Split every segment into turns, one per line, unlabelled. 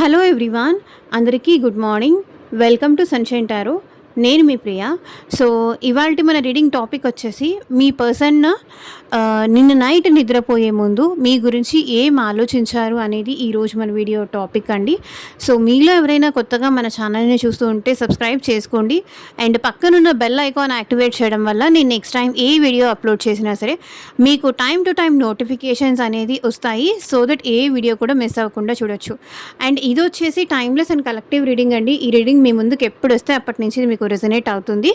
Hello everyone, అందరికీ good morning. Welcome to sunshine tarot. నేను మీ ప్రియ. So ఇవాల్టి మన రీడింగ్ టాపిక్ వచ్చేసి మీ పర్సన్ నిన్న నైట్ నిద్రపోయే ముందు మీ గురించి ఏం ఆలోచించారు అనేది ఈరోజు మన వీడియో టాపిక్ అండి. సో మీలో ఎవరైనా కొత్తగా మన ఛానల్ని చూస్తూ ఉంటే సబ్స్క్రైబ్ చేసుకోండి అండ్ పక్కనున్న బెల్ ఐకాన్ యాక్టివేట్ చేయడం వల్ల నేను నెక్స్ట్ టైం ఏ వీడియో అప్లోడ్ చేసినా సరే మీకు టైం టు టైం నోటిఫికేషన్స్ అనేది వస్తాయి. సో దట్ ఏ వీడియో కూడా మిస్ అవ్వకుండా చూడొచ్చు. అండ్ ఇది వచ్చేసి టైమ్లెస్ అండ్ కలెక్టివ్ రీడింగ్ అండి. ఈ రీడింగ్ మీ ముందుకు ఎప్పుడు వస్తే అప్పటి నుంచి మీకు రెజనేట్ అవుతుంది.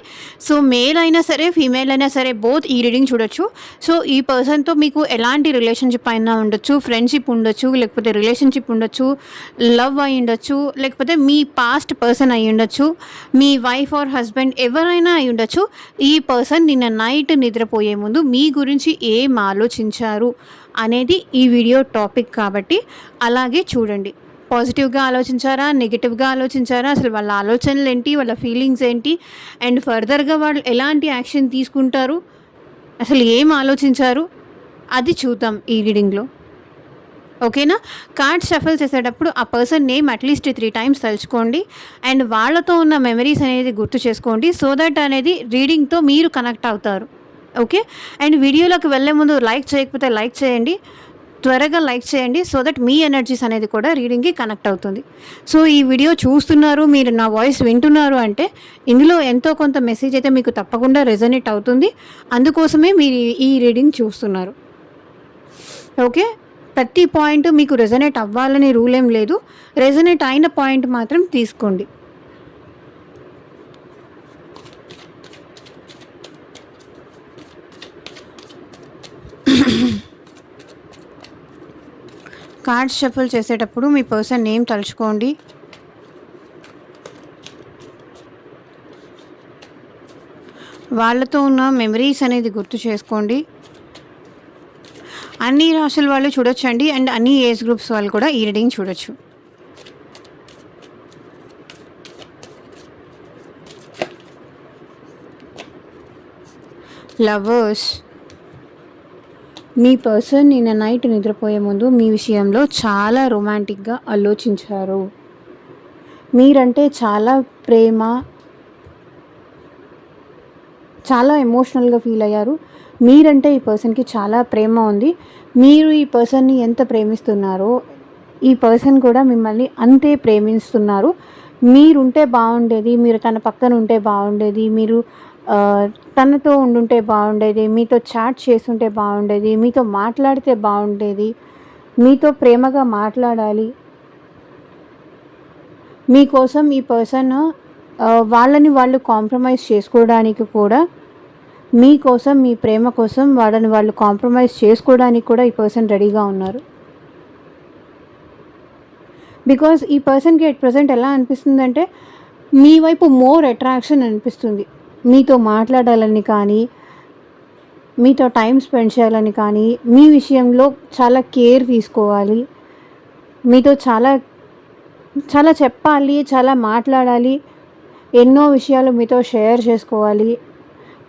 సో మేల్ అయినా సరే ఫీమేల్ అయినా సరే బోత్ ఈ రీడింగ్ చూడొచ్చు. సో ఈ పర్సన్తో మీకు ఎలాంటి రిలేషన్షిప్ అయినా ఉండొచ్చు, ఫ్రెండ్షిప్ ఉండొచ్చు, లేకపోతే రిలేషన్షిప్ ఉండొచ్చు, లవ్ అయి ఉండొచ్చు, లేకపోతే మీ పాస్ట్ పర్సన్ అయి ఉండొచ్చు, మీ వైఫ్ ఆర్ హస్బెండ్ ఎవరైనా అయి ఉండొచ్చు. ఈ పర్సన్ నిన్న నైట్ నిద్రపోయే ముందు మీ గురించి ఏం ఆలోచించారు అనేది ఈ వీడియో టాపిక్ కాబట్టి అలాగే చూడండి. పాజిటివ్గా ఆలోచించారా, నెగిటివ్గా ఆలోచించారా, అసలు వాళ్ళ ఆలోచనలు ఏంటి, వాళ్ళ ఫీలింగ్స్ ఏంటి, అండ్ ఫర్దర్గా వాళ్ళు ఎలాంటి యాక్షన్ తీసుకుంటారు, అసలు ఏం ఆలోచించారు అది చూద్దాం ఈ రీడింగ్లో. ఓకేనా? కార్డ్ షఫల్ చేసేటప్పుడు ఆ పర్సన్ నేమ్ అట్లీస్ట్ 3 టైమ్స్ తలుచుకోండి అండ్ వాళ్ళతో ఉన్న మెమరీస్ అనేది గుర్తు చేసుకోండి. సో దట్ అనేది రీడింగ్తో మీరు కనెక్ట్ అవుతారు. ఓకే? అండ్ వీడియోలోకి వెళ్ళే ముందు లైక్ చేయకపోతే లైక్ చేయండి, త్వరగా లైక్ చేయండి. సో దట్ మీ ఎనర్జీస్ అనేది కూడా రీడింగ్కి కనెక్ట్ అవుతుంది. సో ఈ వీడియో చూస్తున్నారు, మీరు నా వాయిస్ వింటున్నారు అంటే ఇందులో ఎంతో కొంత మెసేజ్ అయితే మీకు తప్పకుండా రెజనేట్ అవుతుంది. అందుకోసమే మీరు ఈ రీడింగ్ చూస్తున్నారు. ఓకే? ప్రతి పాయింట్ మీకు రెజనేట్ అవ్వాలని రూల్ ఏం లేదు. రెజనేట్ అయిన పాయింట్ మాత్రం తీసుకోండి. కార్డ్ షఫల్ చేసేటప్పుడు మీ పర్సన్ నేమ్ తలుచుకోండి. వాళ్ళతో ఉన్న మెమరీస్ అనేది గుర్తు చేసుకోండి. అన్ని రాశుల వాళ్ళు చూడొచ్చండి అండ్ అన్ని ఏజ్ గ్రూప్స్ వాళ్ళు కూడా ఈ రీడింగ్ చూడొచ్చు. లవర్స్, మీ పర్సన్ నిన్న నైట్ నిద్రపోయే ముందు మీ విషయంలో చాలా రొమాంటిక్గా ఆలోచించారు. మీరంటే చాలా ప్రేమ, చాలా ఎమోషనల్గా ఫీల్ అయ్యారు. మీరంటే ఈ పర్సన్కి చాలా ప్రేమ ఉంది. మీరు ఈ పర్సన్ని ఎంత ప్రేమిస్తున్నారో ఈ పర్సన్ కూడా మిమ్మల్ని అంతే ప్రేమిస్తున్నారు. మీరుంటే బాగుండేది, మీరు తన పక్కన ఉంటే బాగుండేది, మీరు తనతో ఉండుంటే బాగుండేది, మీతో చాట్ చేస్తుంటే బాగుండేది, మీతో మాట్లాడితే బాగుండేది, మీతో ప్రేమగా మాట్లాడాలి. మీకోసం ఈ పర్సన్ వాళ్ళని వాళ్ళు కాంప్రమైజ్ చేసుకోవడానికి కూడా, మీకోసం మీ ప్రేమ కోసం వాళ్ళని వాళ్ళు కాంప్రమైజ్ చేసుకోవడానికి కూడా ఈ పర్సన్ రెడీగా ఉన్నారు. బికాజ్ ఈ పర్సన్కి ఎట్ ప్రజెంట్ ఎలా అనిపిస్తుందంటే మీ వైపు మోర్ అట్రాక్షన్ అనిపిస్తుంది. మీతో మాట్లాడాలని కానీ, మీతో టైం స్పెండ్ చేయాలని కానీ, మీ విషయంలో చాలా కేర్ తీసుకోవాలి, మీతో చాలా చాలా చెప్పాలి, చాలా మాట్లాడాలి, ఎన్నో విషయాలు మీతో షేర్ చేసుకోవాలి,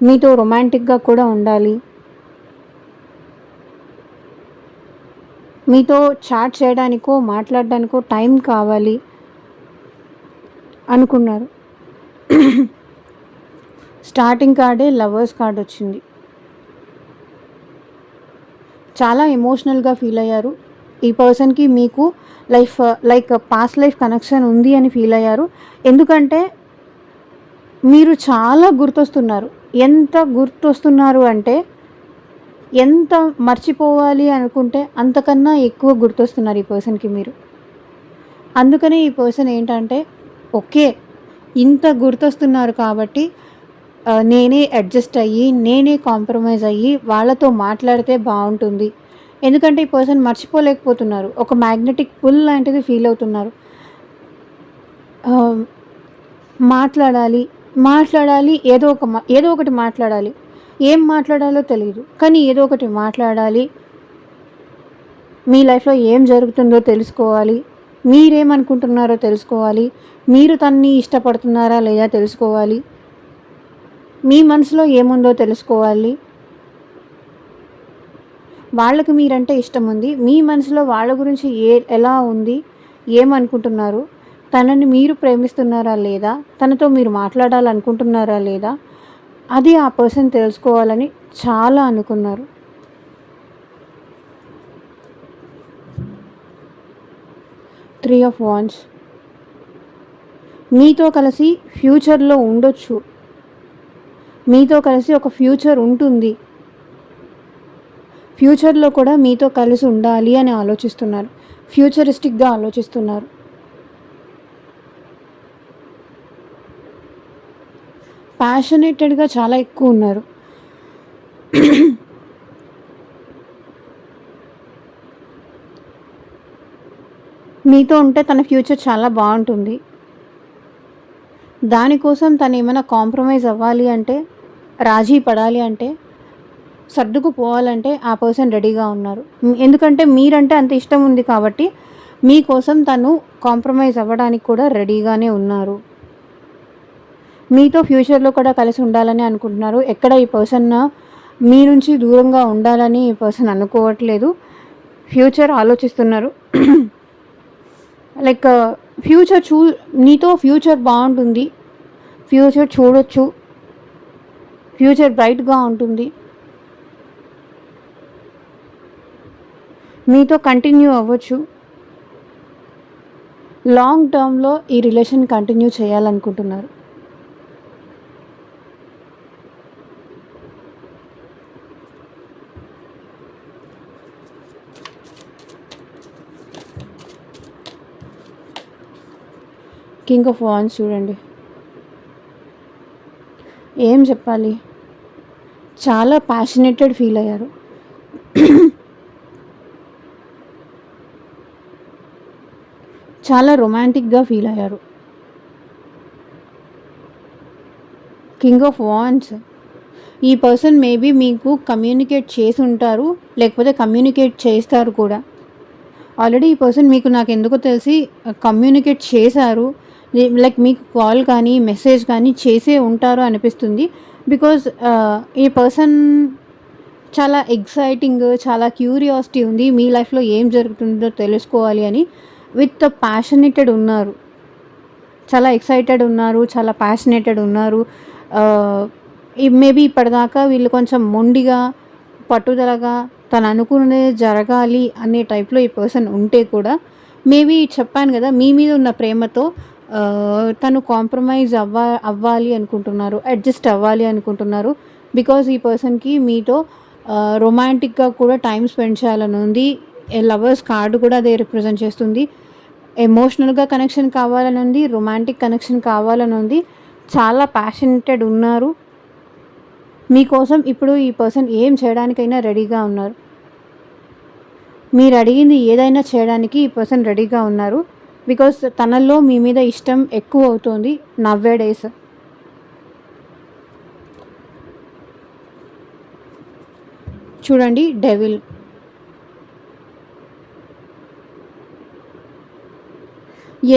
మీతో రొమాంటిక్గా కూడా ఉండాలి, మీతో చాట్ చేయడానికో మాట్లాడడానికో టైం కావాలి అనుకున్నారు. స్టార్టింగ్ కార్డే లవర్స్ కార్డ్ వచ్చింది. చాలా ఎమోషనల్గా ఫీల్ అయ్యారు. ఈ పర్సన్కి మీకు లైక్ పాస్ట్ లైఫ్ కనెక్షన్ ఉంది అని ఫీల్ అయ్యారు. ఎందుకంటే మీరు చాలా గుర్తొస్తున్నారు. ఎంత గుర్తొస్తున్నారు అంటే ఎంత మర్చిపోవాలి అనుకుంటే అంతకన్నా ఎక్కువ గుర్తొస్తున్నారు ఈ పర్సన్కి మీరు. అందుకనే ఈ పర్సన్ ఏంటంటే ఓకే, ఇంత గుర్తొస్తున్నారు కాబట్టి నేనే అడ్జస్ట్ అయ్యి, నేనే కాంప్రమైజ్ అయ్యి వాళ్ళతో మాట్లాడితే బాగుంటుంది. ఎందుకంటే ఈ పర్సన్ మర్చిపోలేకపోతున్నారు. ఒక మ్యాగ్నెటిక్ పుల్ లాంటిది ఫీల్ అవుతున్నారు. మాట్లాడాలి మాట్లాడాలి ఏదో ఒకటి మాట్లాడాలి. ఏం మాట్లాడాలో తెలియదు, కానీ ఏదో ఒకటి మాట్లాడాలి. మీ లైఫ్లో ఏం జరుగుతుందో తెలుసుకోవాలి, మీరేమనుకుంటున్నారో తెలుసుకోవాలి, మీరు తనని ఇష్టపడుతున్నారా లేదా తెలుసుకోవాలి, మీ మనసులో ఏముందో తెలుసుకోవాలి. వాళ్ళకి మీరంటే ఇష్టం ఉంది, మీ మనసులో వాళ్ళ గురించి ఎలా ఉంది, ఏమనుకుంటున్నారు, తనని మీరు ప్రేమిస్తున్నారా లేదా, తనతో మీరు మాట్లాడాలనుకుంటున్నారా లేదా, అది ఆ పర్సన్ తెలుసుకోవాలని చాలా అనుకున్నారు. త్రీ ఆఫ్ వాండ్స్ మీతో కలిసి ఫ్యూచర్లో ఉండొచ్చు, మీతో కలిసి ఒక ఫ్యూచర్ ఉంటుంది, ఫ్యూచర్లో కూడా మీతో కలిసి ఉండాలి అని ఆలోచిస్తున్నారు, ఫ్యూచరిస్టిక్గా ఆలోచిస్తున్నారు. ప్యాషనేటెడ్గా చాలా ఎక్కువ ఉన్నారు. మీతో ఉంటే తన ఫ్యూచర్ చాలా బాగుంటుంది. దానికోసం తను ఏమైనా కాంప్రమైజ్ అవ్వాలి అంటే, రాజీ పడాలి అంటే, సర్దుకుపోవాలంటే ఆ పర్సన్ రెడీగా ఉన్నారు. ఎందుకంటే మీరంటే అంత ఇష్టం ఉంది కాబట్టి మీకోసం తను కాంప్రమైజ్ అవ్వడానికి కూడా రెడీగానే ఉన్నారు. మీతో ఫ్యూచర్లో కూడా కలిసి ఉండాలని అనుకుంటున్నారు. ఎక్కడ ఈ పర్సన్ మీ నుంచి దూరంగా ఉండాలని ఈ పర్సన్ అనుకోవట్లేదు. ఫ్యూచర్ ఆలోచిస్తున్నారు. లైక్ ఫ్యూచర్ నీతో ఫ్యూచర్ బాగుంటుంది, ఫ్యూచర్ చూడొచ్చు, ఫ్యూచర్ బ్రైట్గా ఉంటుంది, మీతో కంటిన్యూ అవ్వచ్చు, లాంగ్ టర్మ్లో ఈ రిలేషన్ కంటిన్యూ చేయాలనుకుంటున్నారు. కింగ్ ఆఫ్ వాండ్స్ చూడండి, ఏం చెప్పాలి, చాలా ప్యాషనేటెడ్ ఫీల్ అయ్యారు. చాలా రొమాంటిక్గా ఫీల్ అయ్యారు. కింగ్ ఆఫ్ వాండ్స్ ఈ పర్సన్ మేబీ మీకు కమ్యూనికేట్ చేసి ఉంటారు, లేకపోతే కమ్యూనికేట్ చేస్తారు కూడా. ఆల్రెడీ ఈ పర్సన్ మీకు నాకు ఎందుకో తెలిసి కమ్యూనికేట్ చేశారు, లైక్ మీకు కాల్ కానీ మెసేజ్ కానీ చేసే ఉంటారు అనిపిస్తుంది. బికాజ్ ఈ పర్సన్ చాలా ఎక్సైటింగ్, చాలా క్యూరియాసిటీ ఉంది, మీ లైఫ్లో ఏం జరుగుతుందో తెలుసుకోవాలి అని. విత్ ప్యాషనేటెడ్ ఉన్నారు, చాలా ఎక్సైటెడ్ ఉన్నారు, చాలా ప్యాషనేటెడ్ ఉన్నారు. మేబీ ఇప్పటిదాకా వీళ్ళు కొంచెం మొండిగా, పట్టుదలగా, తను అనుకున్నది జరగాలి అనే టైప్లో ఈ పర్సన్ ఉంటే కూడా మేబీ చెప్పాను కదా, మీ మీద ఉన్న ప్రేమతో తను కాంప్రమైజ్ అవ్వాలి అనుకుంటున్నారు, అడ్జస్ట్ అవ్వాలి అనుకుంటున్నారు. బికాజ్ ఈ పర్సన్కి మీతో రొమాంటిక్గా కూడా టైం స్పెండ్ చేయాలని ఉంది. లవర్స్ కార్డు కూడా అదే రిప్రజెంట్ చేస్తుంది. ఎమోషనల్గా కనెక్షన్ కావాలని ఉంది, రొమాంటిక్ కనెక్షన్ కావాలని ఉంది. చాలా ప్యాషనేటెడ్ ఉన్నారు. మీకోసం ఇప్పుడు ఈ పర్సన్ ఏం చేయడానికైనా రెడీగా ఉన్నారు. మీరు అడిగింది ఏదైనా చేయడానికి ఈ పర్సన్ రెడీగా ఉన్నారు. బికాస్ తనలో మీ మీద ఇష్టం ఎక్కువ అవుతుంది నవ్వే డేస్. చూడండి, డెవిల్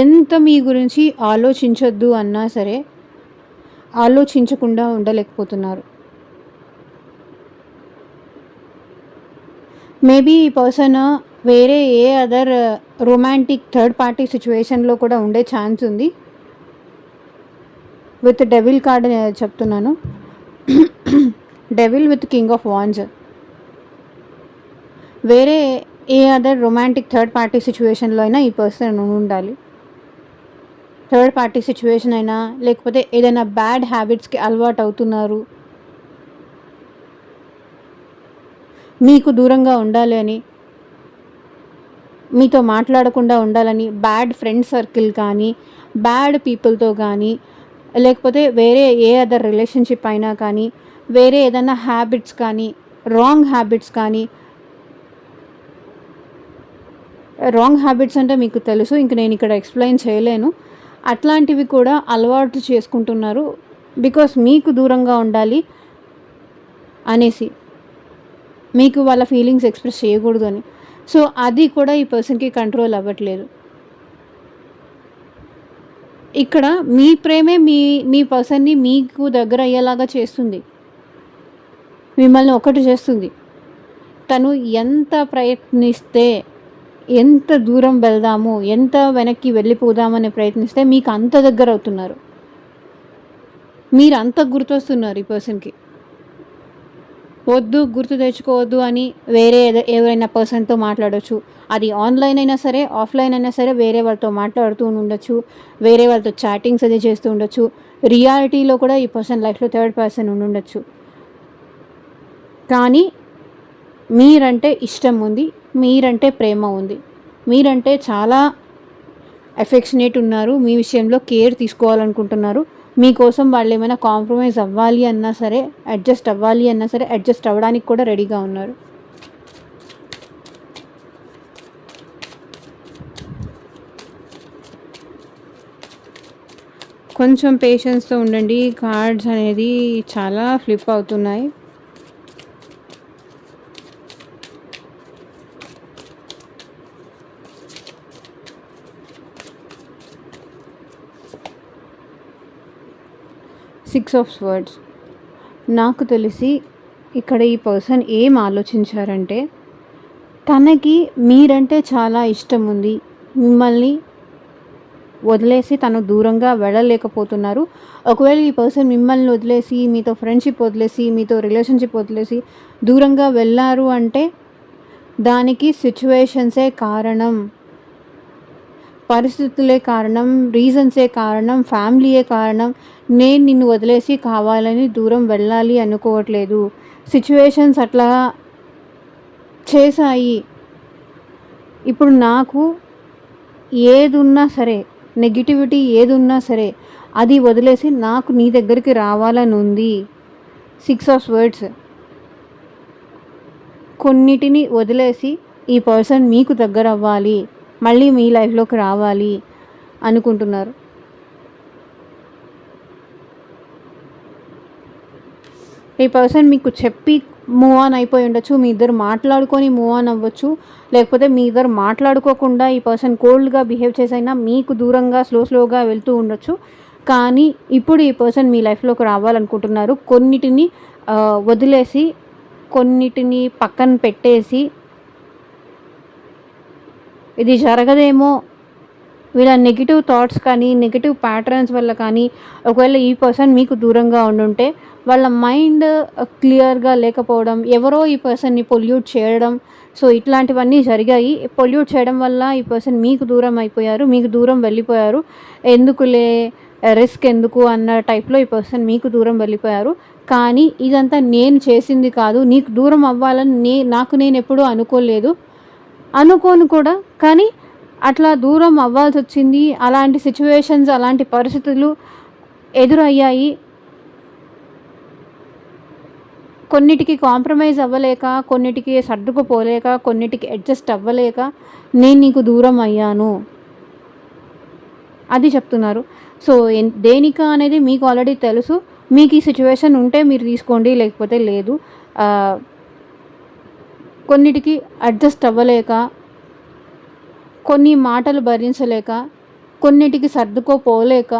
ఎంత మీ గురించి ఆలోచించొద్దు అన్నా సరే ఆలోచించకుండా ఉండలేకపోతున్నారు. మేబీ ఈ పర్సన్ వేరే ఏ అదర్ రొమాంటిక్ థర్డ్ పార్టీ సిచ్యువేషన్లో కూడా ఉండే ఛాన్స్ ఉంది. విత్ డెవిల్ కార్డ్ చెప్తున్నాను. Devil with king of wands. వేరే ఏ అదర్ రొమాంటిక్ థర్డ్ పార్టీ సిచ్యువేషన్లో అయినా ఈ పర్సన్ ఉండాలి. థర్డ్ పార్టీ సిచ్యువేషన్ అయినా, లేకపోతే ఏదైనా బ్యాడ్ హ్యాబిట్స్కి అలవాటు అవుతున్నారు, మీకు దూరంగా ఉండాలి అని, మీతో మాట్లాడకుండా ఉండాలని, బ్యాడ్ ఫ్రెండ్ సర్కిల్ కానీ, బ్యాడ్ పీపుల్తో కానీ, లేకపోతే వేరే ఏ అదర్ రిలేషన్షిప్ అయినా కానీ, వేరే ఏదైనా హ్యాబిట్స్ కానీ, రాంగ్ హ్యాబిట్స్ కానీ. రాంగ్ హ్యాబిట్స్ అంటే మీకు తెలుసు, ఇంక నేను ఇక్కడ ఎక్స్ప్లెయిన్ చేయలేను. అట్లాంటివి కూడా అలవాటు చేసుకుంటున్నారు బికాస్ మీకు దూరంగా ఉండాలి అనేసి, మీకు వాళ్ళ ఫీలింగ్స్ ఎక్స్ప్రెస్ చేయకూడదు అని. సో అది కూడా ఈ పర్సన్కి కంట్రోల్ అవ్వట్లేదు. ఇక్కడ మీ ప్రేమే మీ పర్సన్ని మీకు దగ్గర అయ్యేలాగా చేస్తుంది, మిమ్మల్ని ఒకటి చేస్తుంది. తను ఎంత ప్రయత్నిస్తే, ఎంత దూరం వెళ్దాము, ఎంత వెనక్కి వెళ్ళిపోదామని ప్రయత్నిస్తే మీకు అంత దగ్గర అవుతున్నారు. మీరు అంత గుర్తొస్తున్నారు ఈ పర్సన్‌కి. వద్దు, గుర్తు తెచ్చుకోవద్దు అని వేరే ఎవరైనా పర్సన్‌తో మాట్లాడొచ్చు. అది ఆన్‌లైన్ అయినా సరే, ఆఫ్‌లైన్ అయినా సరే వేరే వాళ్ళతో మాట్లాడుతూ ఉండొచ్చు. వేరే వాళ్ళతో చాటింగ్స్ అది చేస్తూ ఉండొచ్చు. రియాలిటీలో కూడా ఈ పర్సన్ లైఫ్‌లో థర్డ్ పర్సన్ ఉండుండొచ్చు. కానీ మీరంటే ఇష్టం ఉంది. మీరంటే ప్రేమ ఉంది. మీరంటే చాలా అఫెక్షనేట్ ఉన్నారు. మీ విషయంలో కేర్ తీసుకోవాలనుకుంటున్నారు. మీకోసం వాళ్ళేమైనా కాంప్రమైజ్ అవ్వాలి అన్నా సరే, అడ్జస్ట్ అవ్వాలి అన్నా సరే, అడ్జస్ట్ అవ్వడానికి కూడా రెడీగా ఉన్నారు. కొంచెం పేషెన్స్‌తో ఉండండి. కార్డ్స్ అనేది చాలా ఫ్లిప్ అవుతున్నాయి. Six of swords. నాకు తెలిసి ఇక్కడ ఈ పర్సన్ ఏం ఆలోచించారంటే, తనకి మీరంటే చాలా ఇష్టం ఉంది. మిమ్మల్ని వదిలేసి తను దూరంగా వెళ్ళలేకపోతున్నారు. ఒకవేళ ఈ పర్సన్ మిమ్మల్ని వదిలేసి, మీతో ఫ్రెండ్షిప్ వదిలేసి, మీతో రిలేషన్షిప్ వదిలేసి దూరంగా వెళ్ళారు అంటే దానికి సిచ్యువేషన్సే కారణం, పరిస్థితులే కారణం, రీజన్సే కారణం, ఫ్యామిలీయే కారణం. నేను నిన్ను వదిలేసి కావాలని దూరం వెళ్ళాలి అనుకోవట్లేదు. సిచ్యువేషన్స్ అట్లా చేశాయి. ఇప్పుడు నాకు ఏదున్నా సరే, నెగిటివిటీ ఏదున్నా సరే అది వదిలేసి నాకు నీ దగ్గరికి రావాలని ఉంది. Six of swords. కొన్నిటిని వదిలేసి ఈ పర్సన్ మీకు దగ్గర అవ్వాలి, మళ్ళీ మీ లైఫ్లోకి రావాలి అనుకుంటున్నారు. ఈ పర్సన్ మీకు చెప్పి మూవ్ ఆన్ అయిపోయి ఉండొచ్చు. మీ ఇద్దరు మాట్లాడుకొని మూవ్ ఆన్ అవ్వచ్చు. లేకపోతే మీ ఇద్దరు మాట్లాడుకోకుండా ఈ పర్సన్ కోల్డ్గా బిహేవ్ చేసైనా మీకు దూరంగా స్లోగా వెళ్తూ ఉండొచ్చు. కానీ ఇప్పుడు ఈ పర్సన్ మీ లైఫ్లోకి రావాలనుకుంటున్నారు. కొన్నిటిని వదిలేసి, కొన్నిటిని పక్కన పెట్టేసి, ఇది జరగదేమో, వీళ్ళ నెగిటివ్ థాట్స్ కానీ, నెగిటివ్ ప్యాటర్న్స్ వల్ల కానీ, ఒకవేళ ఈ పర్సన్ మీకు దూరంగా ఉండుంటే వాళ్ళ మైండ్ క్లియర్గా లేకపోవడం, ఎవరో ఈ పర్సన్ని పొల్యూట్ చేయడం, సో ఇట్లాంటివన్నీ జరిగాయి. పొల్యూట్ చేయడం వల్ల ఈ పర్సన్ మీకు దూరం అయిపోయారు, మీకు దూరం వెళ్ళిపోయారు. ఎందుకులే, రిస్క్ ఎందుకు అన్న టైప్లో ఈ పర్సన్ మీకు దూరం వెళ్ళిపోయారు. కానీ ఇదంతా నేను చేసింది కాదు, నీకు దూరం అవ్వాలని నాకు నేను ఎప్పుడూ అనుకోను కూడా. కానీ అట్లా దూరం అవ్వాల్సి వచ్చింది. అలాంటి సిచ్యువేషన్స్, అలాంటి పరిస్థితులు ఎదురయ్యాయి. కొన్నిటికి కాంప్రమైజ్ అవ్వలేక, కొన్నిటికి సర్దుకుపోలేక, కొన్నిటికి అడ్జస్ట్ అవ్వలేక నేను నీకు దూరం అయ్యాను అది చెప్తున్నారు. సో దేనికా అనేది మీకు ఆల్రెడీ తెలుసు. మీకు ఈ సిచ్యువేషన్ ఉంటే మీరు తీసుకోండి, లేకపోతే లేదు. కొన్నిటికి అడ్జస్ట్ అవ్వలేక, కొన్ని మాటలు భరించలేక, కొన్నిటికి సర్దుకోపోలేక,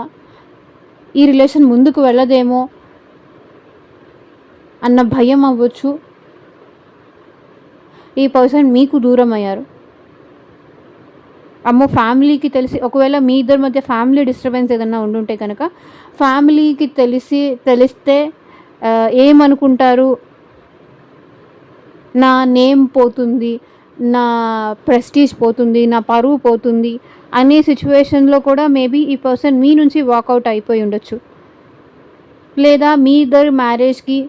ఈ రిలేషన్ ముందుకు వెళ్ళదేమో అన్న భయం అవ్వచ్చు, ఈ పర్సన్ మీకు దూరం అయ్యారు. అమ్మో, ఫ్యామిలీకి తెలిసి, ఒకవేళ మీ ఇద్దరి మధ్య ఫ్యామిలీ డిస్టర్బెన్స్ ఏదన్నా ఉండుంటే కనుక, ఫ్యామిలీకి తెలిస్తే ఏమనుకుంటారు, నా నేమ్ పోతుంది, నా ప్రెస్టీజ్ పోతుంది, నా పరువు పోతుంది అనే సిచ్యువేషన్లో కూడా మేబీ ఈ పర్సన్ మీ నుంచి వాకౌట్ అయిపోయి ఉండొచ్చు. లేదా మీ ఇద్దరు మ్యారేజ్కి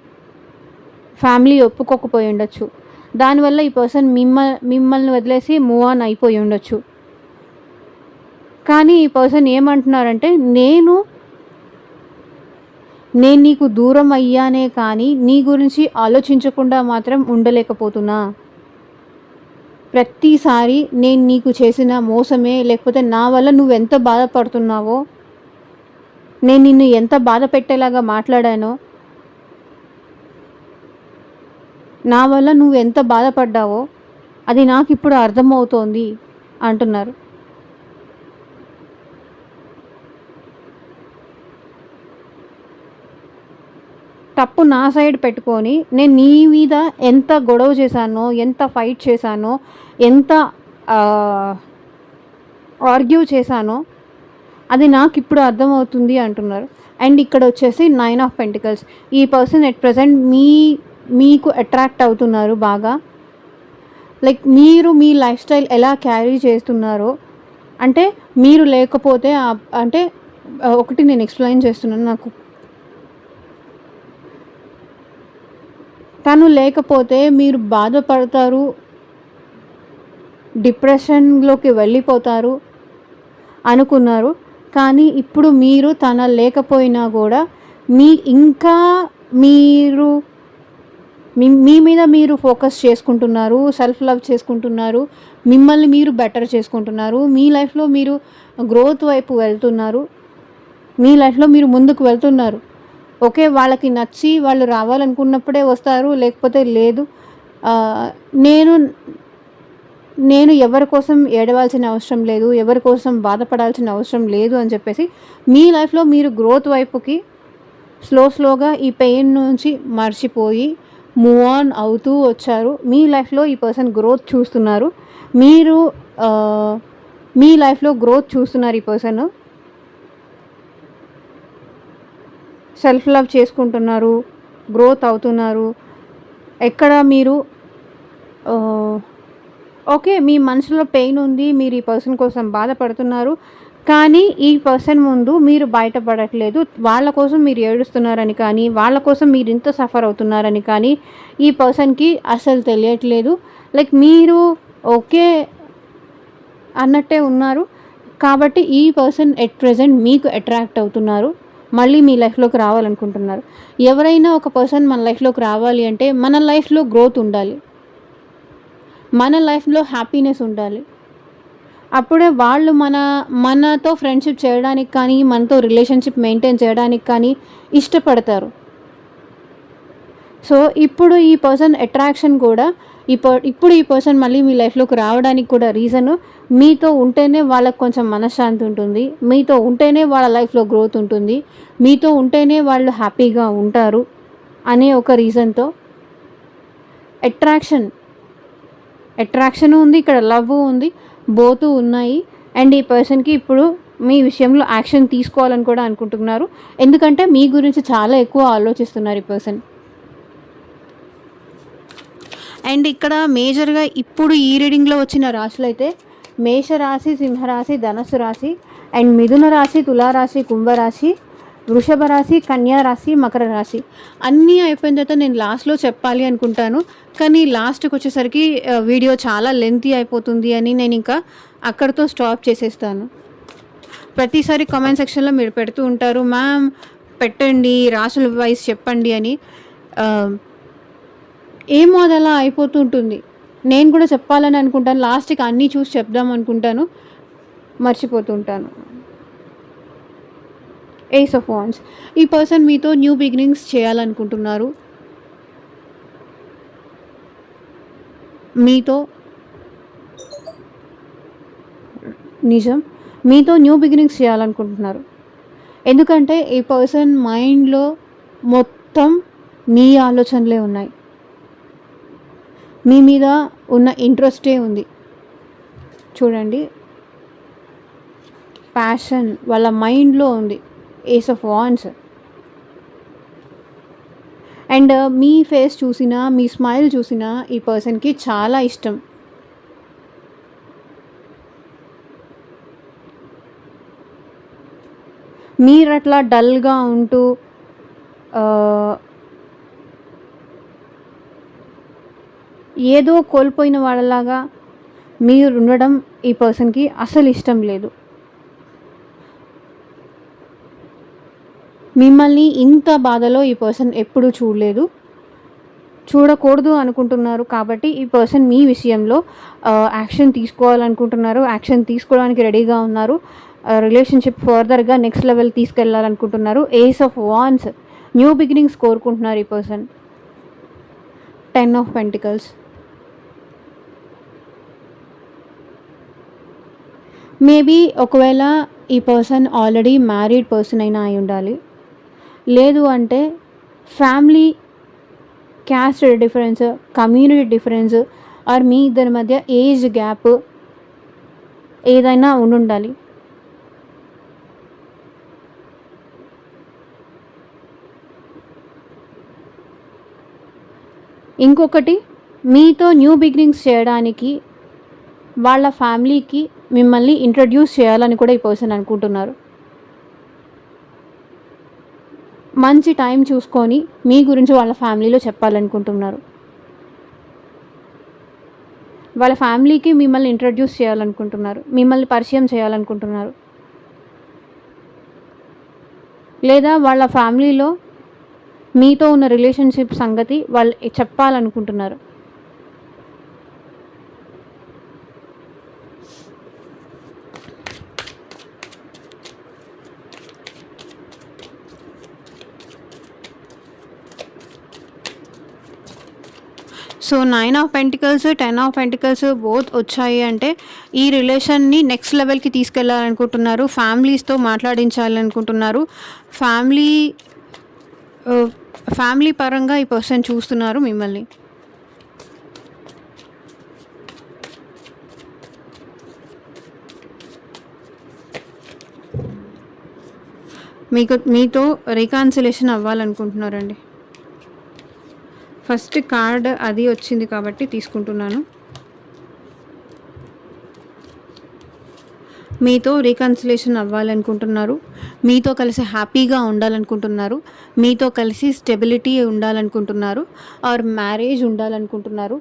ఫ్యామిలీ ఒప్పుకోకపోయి ఉండొచ్చు. దానివల్ల ఈ పర్సన్ మిమ్మల్ని వదిలేసి మూవ్ ఆన్ అయిపోయి ఉండొచ్చు. కానీ ఈ పర్సన్ ఏమంటున్నారంటే, నేను నీకు దూరం అయ్యానే కానీ నీ గురించి ఆలోచించకుండా మాత్రం ఉండలేకపోతున్నా. ప్రతిసారి నేను నీకు చేసిన మోసమే, లేకపోతే నా వల్ల నువ్వెంత బాధపడుతున్నావో, నేను నిన్ను ఎంత బాధ పెట్టేలాగా మాట్లాడానో, నా వల్ల నువ్వు ఎంత బాధపడ్డావో అది నాకు ఇప్పుడు అర్థమవుతోంది అంటున్నారు. తప్పు నా సైడ్ పెట్టుకొని నేను నీ మీద ఎంత గొడవ చేశానో, ఎంత ఫైట్ చేశానో, ఎంత ఆర్గ్యూ చేశానో అది నాకు ఇప్పుడు అర్థమవుతుంది అంటున్నారు. అండ్ ఇక్కడ వచ్చేసి 9 ఆఫ్ పెంటికల్స్. ఈ పర్సన్ ఎట్ ప్రజెంట్ మీకు అట్రాక్ట్ అవుతున్నారు బాగా. లైక్ మీరు మీ లైఫ్ స్టైల్ ఎలా క్యారీ చేస్తున్నారో, అంటే మీరు లేకపోతే అంటే ఒకటి నేను ఎక్స్ప్లెయిన్ చేస్తున్నాను. నాకు తను లేకపోతే మీరు బాధపడతారు, డిప్రెషన్లోకి వెళ్ళిపోతారు అనుకున్నారు. కానీ ఇప్పుడు మీరు తన లేకపోయినా కూడా ఇంకా మీరు మీ మీద మీరు ఫోకస్ చేసుకుంటున్నారు, సెల్ఫ్ లవ్ చేసుకుంటున్నారు, మిమ్మల్ని మీరు బెటర్ చేసుకుంటున్నారు, మీ లైఫ్లో మీరు గ్రోత్ వైపు వెళ్తున్నారు, మీ లైఫ్లో మీరు ముందుకు వెళ్తున్నారు. ఓకే, వాళ్ళకి నచ్చి వాళ్ళు రావాలనుకున్నప్పుడే వస్తారు, లేకపోతే లేదు. నేను ఎవరి కోసం ఏడవాల్సిన అవసరం లేదు, ఎవరి కోసం బాధపడాల్సిన అవసరం లేదు అని చెప్పేసి మీ లైఫ్లో మీరు గ్రోత్ వైపుకి స్లోగా ఈ పెయిన్ నుంచి మర్చిపోయి మూవ్ ఆన్ అవుతూ వచ్చారు. మీ లైఫ్లో ఈ పర్సన్ గ్రోత్ చూస్తున్నారు, మీరు మీ లైఫ్లో గ్రోత్ చూస్తున్నారు. ఈ పర్సన్ సెల్ఫ్ లవ్ చేసుకుంటున్నారు, గ్రోత్ అవుతున్నారు. ఎక్కడ మీరు ఓకే, మీ మనసులో పెయిన్ ఉంది, మీరు ఈ పర్సన్ కోసం బాధపడుతున్నారు, కానీ ఈ పర్సన్ ముందు మీరు బయటపడట్లేదు. వాళ్ళ కోసం మీరు ఏడుస్తున్నారని కానీ, వాళ్ళ కోసం మీరు ఇంత సఫర్ అవుతున్నారని కానీ ఈ పర్సన్కి అసలు తెలియట్లేదు. లైక్ మీరు ఓకే అన్నట్టే ఉన్నారు. కాబట్టి ఈ పర్సన్ ఎట్ ప్రెజెంట్ మీకు అట్రాక్ట్ అవుతున్నారు, మళ్ళీ మీ లైఫ్లోకి రావాలనుకుంటున్నారు. ఎవరైనా ఒక పర్సన్ మన లైఫ్లోకి రావాలి అంటే మన లైఫ్లో గ్రోత్ ఉండాలి, మన లైఫ్లో హ్యాపీనెస్ ఉండాలి. అప్పుడే వాళ్ళు మనతో ఫ్రెండ్షిప్ చేయడానికి కానీ, మనతో రిలేషన్షిప్ మెయింటైన్ చేయడానికి కానీ ఇష్టపడతారు. సో ఇప్పుడు ఈ పర్సన్ అట్రాక్షన్ కూడా ఇప్పుడు ఈ పర్సన్ మళ్ళీ మీ లైఫ్లోకి రావడానికి కూడా రీజను మీతో ఉంటేనే వాళ్ళకు కొంచెం మనశ్శాంతి ఉంటుంది, మీతో ఉంటేనే వాళ్ళ లైఫ్లో గ్రోత్ ఉంటుంది, మీతో ఉంటేనే వాళ్ళు హ్యాపీగా ఉంటారు అనే ఒక రీజన్తో అట్రాక్షన్ ఉంది, ఇక్కడ లవ్ ఉంది, బోత్ ఉన్నాయి. అండ్ ఈ పర్సన్కి ఇప్పుడు మీ విషయంలో యాక్షన్ తీసుకోవాలని కూడా అనుకుంటున్నారు, ఎందుకంటే మీ గురించి చాలా ఎక్కువ ఆలోచిస్తున్నారు ఈ పర్సన్. అండ్ ఇక్కడ మేజర్గా ఇప్పుడు ఈ రీడింగ్లో వచ్చిన రాశులు అయితే మేషరాశి, సింహరాశి, ధనస్సు రాశి, అండ్ మిథున రాశి, తులారాశి, కుంభరాశి, వృషభ రాశి, కన్యా రాశి, మకర రాశి. అన్నీ అయిపోయిన తర్వాత నేను లాస్ట్లో చెప్పాలి అనుకుంటాను, కానీ లాస్ట్కి వచ్చేసరికి వీడియో చాలా లెంతీ అయిపోతుంది అని నేను ఇంకా అక్కడితో స్టాప్ చేసేస్తాను. ప్రతిసారి కామెంట్ సెక్షన్లో మీరు పెడుతూ ఉంటారు, మ్యామ్ పెట్టండి రాసుల వైజ్ చెప్పండి అని. ఏమో అది అలా అయిపోతూ ఉంటుంది. నేను కూడా చెప్పాలని అనుకుంటాను, లాస్ట్కి అన్నీ చూసి చెప్దాం అనుకుంటాను, మర్చిపోతుంటాను. Ace of wands. ఈ పర్సన్ మీతో న్యూ బిగినింగ్స్ చేయాలనుకుంటున్నారు, మీతో న్యూ బిగినింగ్స్ చేయాలనుకుంటున్నారు. ఎందుకంటే ఈ పర్సన్ మైండ్లో మొత్తం మీ ఆలోచనలే ఉన్నాయి, మీ మీద ఉన్న ఇంట్రెస్టే ఉంది. చూడండి, ప్యాషన్ వాళ్ళ మైండ్లో ఉంది. Ace of wands. అండ్ మీ ఫేస్ చూసినా, మీ స్మైల్ చూసినా ఈ పర్సన్కి చాలా ఇష్టం. మీరు అట్లా డల్గా ఉంటూ ఏదో కోల్పోయిన వాళ్ళలాగా మీరు ఉండడం ఈ పర్సన్కి అసలు ఇష్టం లేదు. మిమ్మల్ని ఇంత బాధలో ఈ పర్సన్ ఎప్పుడూ చూడకూడదు అనుకుంటున్నారు. కాబట్టి ఈ పర్సన్ మీ విషయంలో యాక్షన్ తీసుకోవాలనుకుంటున్నారు, యాక్షన్ తీసుకోవడానికి రెడీగా ఉన్నారు. రిలేషన్షిప్ ఫర్దర్గా నెక్స్ట్ లెవెల్ తీసుకెళ్ళాలనుకుంటున్నారు. Ace of wands, new beginnings కోరుకుంటున్నారు ఈ పర్సన్. 10 of pentacles. మేబీ ఒకవేళ ఈ పర్సన్ ఆల్రెడీ మ్యారీడ్ పర్సన్ అయినా అయి ఉండాలి, లేదు అంటే family caste difference, community difference, or మీ ఇద్దరి మధ్య ఏజ్ గ్యాప్ ఏదైనా ఉండాలి. ఇంకొకటి, మీతో న్యూ బిగినింగ్స్ చేయడానికి వాళ్ళ ఫ్యామిలీకి మిమ్మల్ని ఇంట్రడ్యూస్ చేయాలని కూడా ఈ పర్సన్ అనుకుంటున్నారు. మంచి టైం చూసుకొని మీ గురించి వాళ్ళ ఫ్యామిలీలో చెప్పాలనుకుంటున్నారు. వాళ్ళ ఫ్యామిలీకి మిమ్మల్ని ఇంట్రడ్యూస్ చేయాలనుకుంటున్నారు, మిమ్మల్ని పరిచయం చేయాలనుకుంటున్నారు, లేదా వాళ్ళ ఫ్యామిలీలో మీతో ఉన్న రిలేషన్షిప్ సంగతి వాళ్ళు చెప్పాలనుకుంటున్నారు. So 9 of pentacles, 10 of pentacles both వచ్చాయి అంటే ఈ రిలేషన్ని నెక్స్ట్ లెవెల్కి తీసుకెళ్ళాలనుకుంటున్నారు, ఫ్యామిలీస్తో మాట్లాడించాలనుకుంటున్నారు, ఫ్యామిలీ పరంగా ఈ పర్సన్ చూస్తున్నారు మిమ్మల్ని. మీతో రికాన్సిలేషన్ అవ్వాలనుకుంటున్నారండి. ఫస్ట్ కార్డ్ అది వచ్చింది కాబట్టి తీసుకుంటున్నాను. మీతో రీకన్సిలేషన్ అవ్వాలనుకుంటున్నారు, మీతో కలిసి హ్యాపీగా ఉండాలనుకుంటున్నారు, మీతో కలిసి స్టెబిలిటీ ఉండాలనుకుంటున్నారు, ఆర్ మ్యారేజ్ ఉండాలనుకుంటున్నారు,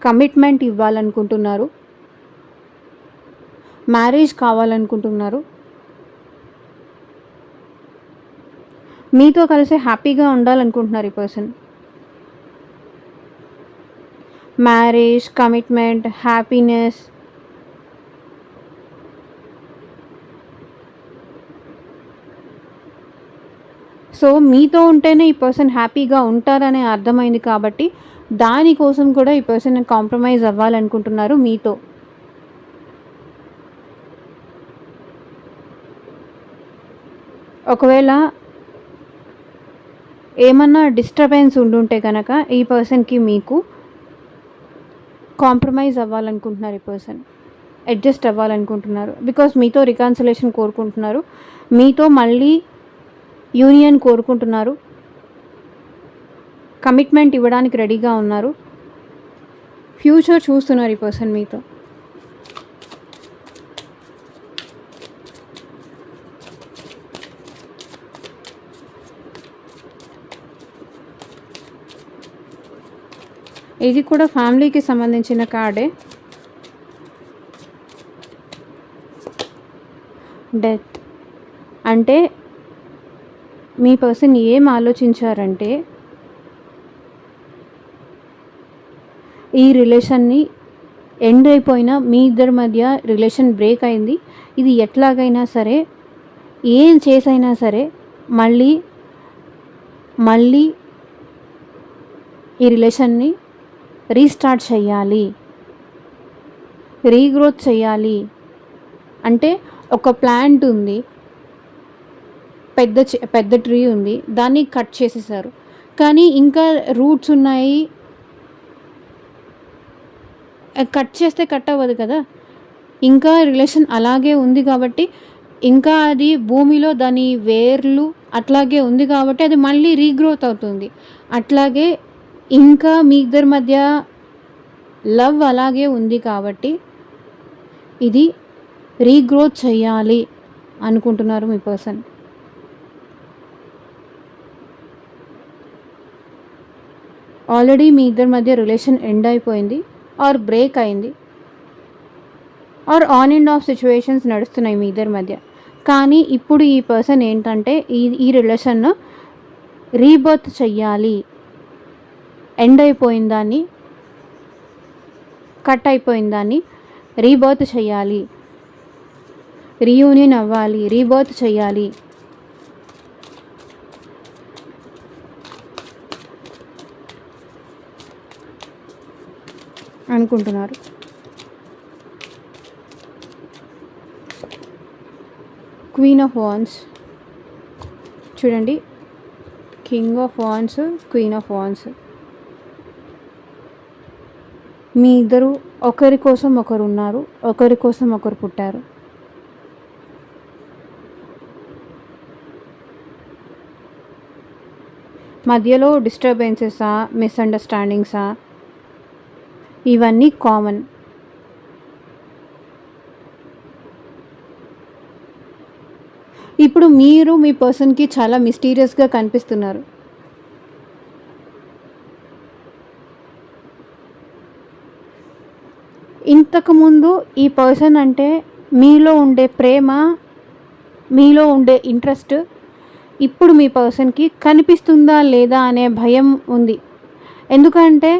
కమిట్మెంట్ ఇవ్వాలనుకుంటున్నారు, మ్యారేజ్ కావాలనుకుంటున్నారు, మీతో కలిసి హ్యాపీగా ఉండాలనుకుంటున్నారు ఈ person. Marriage, commitment, happiness, so మీతో ఉంటేనే ఈ పర్సన్ హ్యాపీగా ఉంటారనే అర్థమైంది కాబట్టి దానికోసం కూడా ఈ పర్సన్ కాంప్రమైజ్ అవ్వాలనుకుంటున్నారు మీతో. ఒకవేళ ఏమన్నా డిస్టర్బెన్స్ ఉండుంటే కనుక ఈ పర్సన్కి మీకు కాంప్రమైజ్ అవ్వాలనుకుంటున్నారు, ఈ పర్సన్ అడ్జస్ట్ అవ్వాలనుకుంటున్నారు. బికాస్ మీతో రికాన్సిలేషన్ కోరుకుంటున్నారు, మీతో మళ్ళీ యూనియన్ కోరుకుంటున్నారు, కమిట్మెంట్ ఇవ్వడానికి రెడీగా ఉన్నారు, ఫ్యూచర్ చూస్తున్నారు ఈ పర్సన్ మీతో. ఇది కూడా ఫ్యామిలీకి సంబంధించిన కార్డే. డెత్ అంటే మీ పర్సన్ ఏం ఆలోచించారంటే ఈ రిలేషన్ని ఎండ్ అయిపోయినా మీ ఇద్దరి మధ్య రిలేషన్ బ్రేక్ అయింది, ఇది ఎట్లాగైనా సరే ఏం చేసైనా సరే మళ్ళీ ఈ రిలేషన్ని రీస్టార్ట్ చేయాలి, రీగ్రోత్ చేయాలి. అంటే ఒక ప్లాంట్ ఉంది, పెద్ద ట్రీ ఉంది, దాన్ని కట్ చేసేసారు, కానీ ఇంకా రూట్స్ ఉన్నాయి, కట్ చేస్తే కట్ అవ్వదు కదా, ఇంకా రిలేషన్ అలాగే ఉంది కాబట్టి ఇంకా అది భూమిలో దాని వేర్లు అట్లాగే ఉంది కాబట్టి అది మళ్ళీ రీగ్రోత్ అవుతుంది. అట్లాగే ఇంకా మీ ఇద్దరి మధ్య లవ్ అలాగే ఉంది కాబట్టి ఇది రీగ్రోత్ చేయాలి అనుకుంటున్నారు మీ పర్సన్. ఆల్రెడీ మీ ఇద్దరి మధ్య రిలేషన్ ఎండ్ అయిపోయింది ఆర్ బ్రేక్ అయింది or on and off situations నడుస్తున్నాయి మీ ఇద్దరి మధ్య. కానీ ఇప్పుడు ఈ పర్సన్ ఏంటంటే ఈ రిలేషన్ రీబర్త్ చెయ్యాలి, ఎండ్ అయిపోయిన దాన్ని, కట్ అయిపోయిన దాన్ని రీబర్త్ చేయాలి, రీయూనియన్ అవ్వాలి, రీబర్త్ చేయాలి అనుకుంటున్నారు. క్వీన్ ఆఫ్ వాన్స్ చూడండి, king of wands, queen of wands. మీ ఇద్దరు ఒకరి కోసం ఒకరు ఉన్నారు, ఒకరి కోసం ఒకరు పుట్టారు. మధ్యలో డిస్టర్బెన్సెసా, మిస్అండర్స్టాండింగ్సా, ఇవన్నీ కామన్. ఇప్పుడు మీరు మీ పర్సన్కి చాలా మిస్టీరియస్గా కనిపిస్తున్నారు. ఇంతకుముందు ఈ పర్సన్ అంటే మీలో ఉండే ప్రేమ, మీలో ఉండే ఇంట్రెస్ట్ ఇప్పుడు మీ పర్సన్కి కనిపిస్తుందా లేదా అనే భయం ఉంది. ఎందుకంటే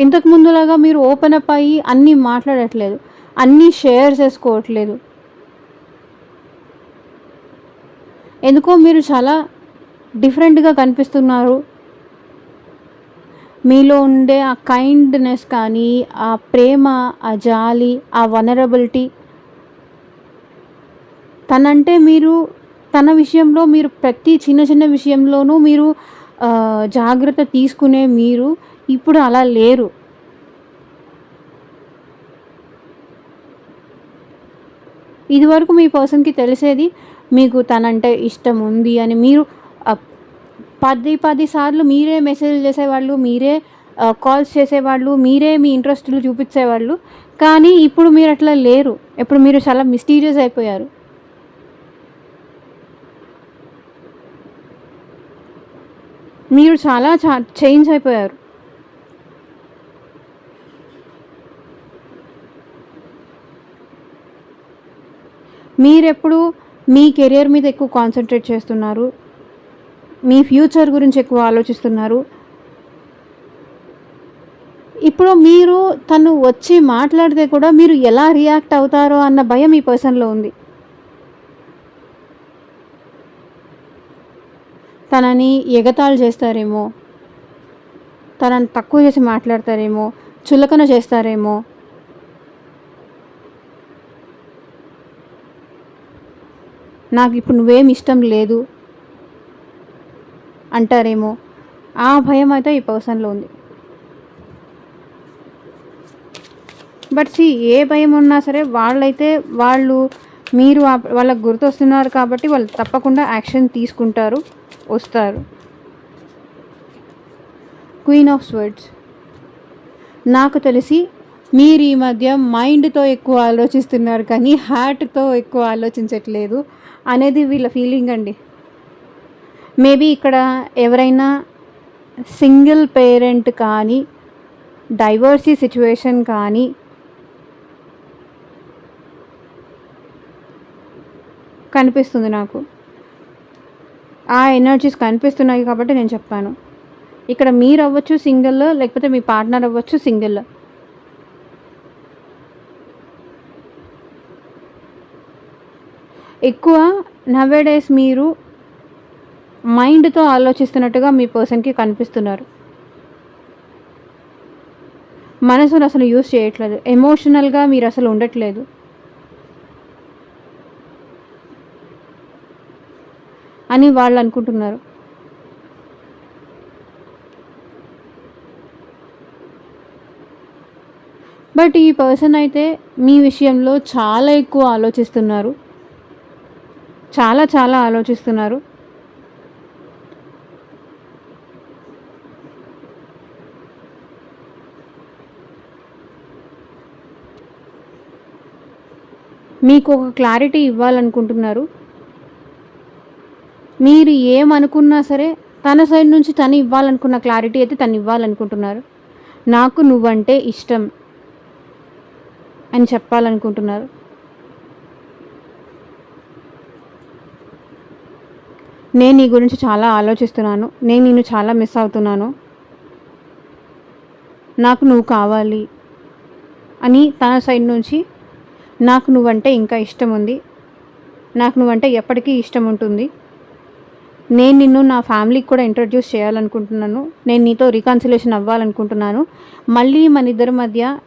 ఇంతకు ముందులాగా మీరు ఓపెన్ అప్ అయ్యి అన్నీ మాట్లాడట్లేదు, అన్నీ షేర్ చేసుకోవట్లేదు. ఎందుకో మీరు చాలా డిఫరెంట్గా కనిపిస్తున్నారు. మీలో ఉండే ఆ కైండ్నెస్ కానీ, ఆ ప్రేమ, ఆ జాలి, ఆ వనరబిలిటీ, తనంటే మీరు తన విషయంలో మీరు ప్రతి చిన్న చిన్న విషయంలోనూ మీరు జాగ్రత్త తీసుకునే మీరు ఇప్పుడు అలా లేరు. ఇదివరకు మీ పర్సన్కి తెలిసేది మీకు తనంటే ఇష్టం ఉంది అని. మీరు 10 సార్లు మీరే మెసేజ్ చేసేవాళ్ళు, మీరే కాల్స్ చేసేవాళ్ళు, మీరే మీ ఇంట్రెస్ట్లు చూపించేవాళ్ళు. కానీ ఇప్పుడు మీరు అట్లా లేరు. ఇప్పుడు మీరు చాలా మిస్టీరియస్ అయిపోయారు. మీరు చాలా చేంజ్ అయిపోయారు. మీరెప్పుడు మీ కెరియర్ మీద ఎక్కువ కాన్సన్ట్రేట్ చేస్తున్నారు, మీ ఫ్యూచర్ గురించి ఎక్కువ ఆలోచిస్తున్నారు. ఇప్పుడు మీరు తను వచ్చి మాట్లాడితే కూడా మీరు ఎలా రియాక్ట్ అవుతారో అన్న భయం ఈ పర్సన్లో ఉంది. తనని ఎగతాళి చేస్తారేమో, తనని తక్కువ చేసి మాట్లాడతారేమో, చులకన చేస్తారేమో, నాకు ఇప్పుడు నువ్వేం ఇష్టం లేదు అంటారేమో. ఆ భయం అయితే ఈ పర్సన్లో ఉంది. బట్ ఏ భయం ఉన్నా సరే వాళ్ళు మీరు వాళ్ళకు గుర్తొస్తున్నారు కాబట్టి వాళ్ళు తప్పకుండా యాక్షన్ తీసుకుంటారు, వస్తారు. Queen of swords. నాకు తెలిసి మీరు ఈ మధ్య మైండ్తో ఎక్కువ ఆలోచిస్తున్నారు కానీ హార్ట్తో ఎక్కువ ఆలోచించట్లేదు అనేది వీళ్ళ ఫీలింగ్ అండి. మేబీ ఇక్కడ ఎవరైనా సింగిల్ పేరెంట్ కానీ, డైవర్సీ సిచ్యువేషన్ కానీ, కనిపిస్తుంది నాకు. ఆ ఎనర్జీస్ కనిపిస్తున్నాయి కాబట్టి నేను చెప్పాను. ఇక్కడ మీరు అవ్వచ్చు సింగిల్, లేకపోతే మీ పార్ట్నర్ అవ్వచ్చు సింగిల్. ఎక్కువ నవేడేస్ మీరు మైండ్తో ఆలోచిస్తున్నట్టుగా మీ పర్సన్కి కనిపిస్తున్నారు. మనసును అసలు యూజ్ చేయట్లేదు, ఎమోషనల్గా మీరు అసలు ఉండట్లేదు. అని వాళ్ళు అనుకుంటున్నారు. బట్ ఈ పర్సన్ అయితే మీ విషయంలో చాలా ఎక్కువ ఆలోచిస్తున్నారు, చాలా చాలా ఆలోచిస్తున్నారు. మీకు ఒక క్లారిటీ ఇవ్వాలనుకుంటున్నారు. మీరు ఏమనుకున్నా సరే తన సైడ్ నుంచి తను ఇవ్వాలనుకున్న క్లారిటీ అయితే తను ఇవ్వాలనుకుంటున్నారు. నాకు నువ్వంటే ఇష్టం అని చెప్పాలనుకుంటున్నారు. నేను నీ గురించి చాలా ఆలోచిస్తున్నాను, నేను నిన్ను చాలా మిస్ అవుతున్నాను, నాకు నువ్వు కావాలి అని తన సైడ్ నుంచి నాకు నువ్వంటే ఇంకా ఇష్టం ఉంది, నాకు నువ్వంటే ఎప్పటికీ ఇష్టం ఉంటుంది, నేను నిన్ను నా ఫ్యామిలీకి కూడా ఇంట్రడ్యూస్ చేయాలనుకుంటున్నాను, నేను నీతో రికన్సిలేషన్ అవ్వాలనుకుంటున్నాను, మళ్ళీ మన ఇద్దరి మధ్య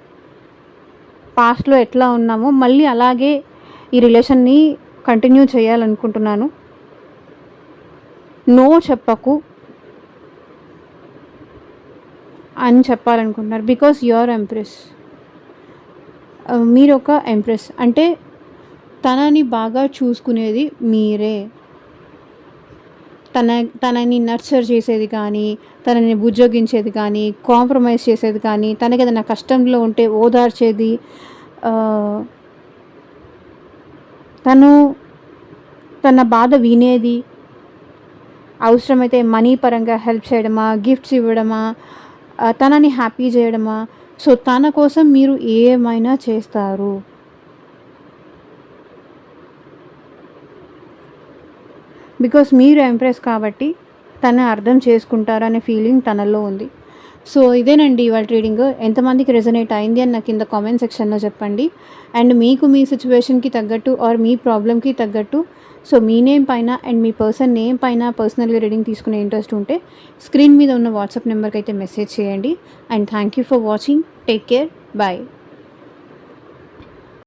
పాస్ట్లో ఎట్లా ఉన్నామో మళ్ళీ అలాగే ఈ రిలేషన్ని కంటిన్యూ చేయాలనుకుంటున్నాను. నో చెప్పకు అని చెప్పాలనుకుంటున్నారు. Because you are empress. మీరొక ఎంప్రెస్. అంటే తనని బాగా చూసుకునేది మీరే. తనని నర్చర్ చేసేది కానీ, తనని బుజ్జగించేది కానీ, కాంప్రమైజ్ చేసేది కానీ, తనకేదైనా కష్టంలో ఉంటే ఓదార్చేది, తను తన బాధ వినేది, అవసరమైతే మనీ పరంగా హెల్ప్ చేయడమా, గిఫ్ట్స్ ఇవ్వడమా, తనని హ్యాపీ చేయడమా. సో తన కోసం మీరు ఏమైనా చేస్తారు. బికాస్ మీరు ఎంప్రెస్ కాబట్టి తను అర్థం చేసుకుంటారనే ఫీలింగ్ తనలో ఉంది. సో ఇదేనండి ఇవాళ రీడింగ్. ఎంతమందికి రెజొనేట్ అయింది అని నాకు కింద కామెంట్ సెక్షన్లో చెప్పండి. అండ్ మీకు మీ సిచ్యువేషన్కి తగ్గట్టు ఆర్ మీ ప్రాబ్లమ్కి తగ్గట్టు సో మీ నేమ్ పైన అండ్ మీ పర్సన్ నేమ్ పైన పర్సనల్గా రీడింగ్ తీసుకునే ఇంట్రెస్ట్ ఉంటే స్క్రీన్ మీద ఉన్న వాట్సాప్ నెంబర్కి అయితే మెసేజ్ చేయండి. And thank you for watching. Take care. Bye.